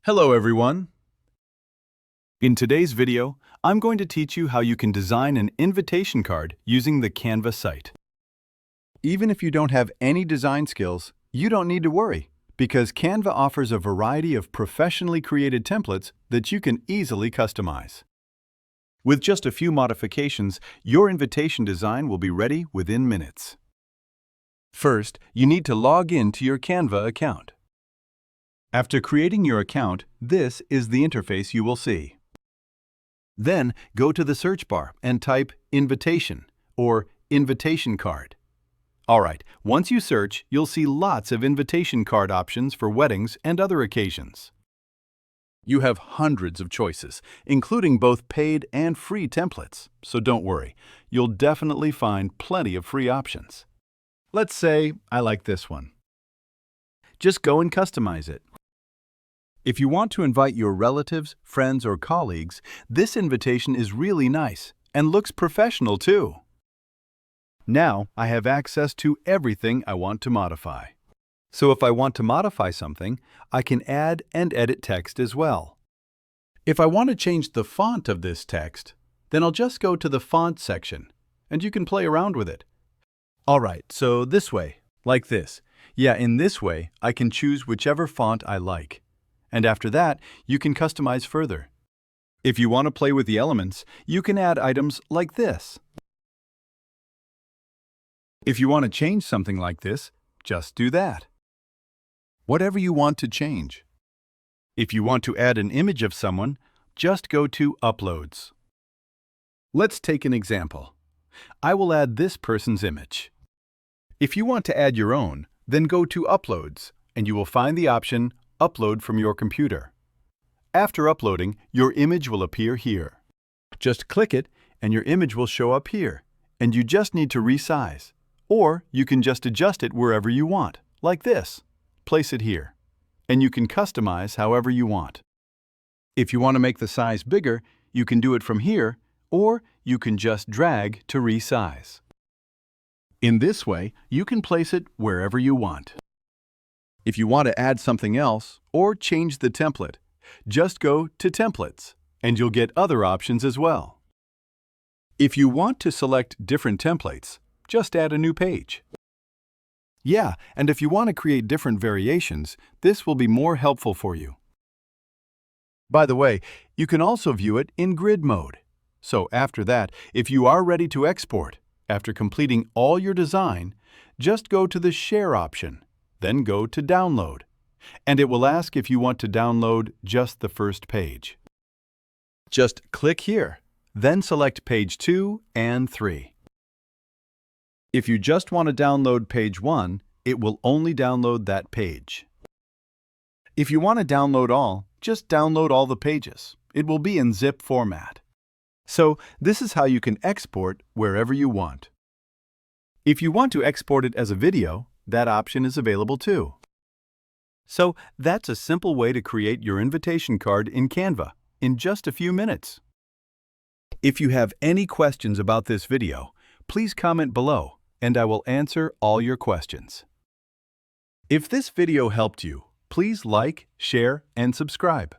Hello everyone! In today's video, I'm going to teach you how you can design an invitation card using the Canva site. Even if you don't have any design skills, you don't need to worry, because Canva offers a variety of professionally created templates that you can easily customize. With just a few modifications, your invitation design will be ready within minutes. First, you need to log in to your Canva account. After creating your account, this is the interface you will see. Then, go to the search bar and type invitation or invitation card. Alright, once you search, you'll see lots of invitation card options for weddings and other occasions. You have hundreds of choices, including both paid and free templates, so don't worry, you'll definitely find plenty of free options. Let's say I like this one. Just go and customize it. If you want to invite your relatives, friends, or colleagues, this invitation is really nice and looks professional too. Now I have access to everything I want to modify. So if I want to modify something, I can add and edit text as well. If I want to change the font of this text, then I'll just go to the font section, and you can play around with it. Alright, so this way, like this. Yeah, in this way, I can choose whichever font I like. And after that, you can customize further. If you want to play with the elements, you can add items like this. If you want to change something like this, just do that. Whatever you want to change. If you want to add an image of someone, just go to Uploads. Let's take an example. I will add this person's image. If you want to add your own, then go to Uploads, and you will find the option Upload from your computer. After uploading, your image will appear here. Just click it, and your image will show up here, and you just need to resize. Or you can just adjust it wherever you want, like this. Place it here, and you can customize however you want. If you want to make the size bigger, you can do it from here, or you can just drag to resize. In this way, you can place it wherever you want. If you want to add something else or change the template, just go to Templates, and you'll get other options as well. If you want to select different templates, just add a new page. Yeah, and if you want to create different variations, this will be more helpful for you. By the way, you can also view it in grid mode. So after that, if you are ready to export, after completing all your design, just go to the Share option, then go to Download, and it will ask if you want to download just the first page. Just click here, then select page 2 and 3. If you just want to download page 1, it will only download that page. If you want to download all, just download all the pages. It will be in zip format. So this is how you can export wherever you want. If you want to export it as a video, that option is available too. So that's a simple way to create your invitation card in Canva in just a few minutes. If you have any questions about this video, please comment below, and I will answer all your questions. If this video helped you, please like, share, and subscribe.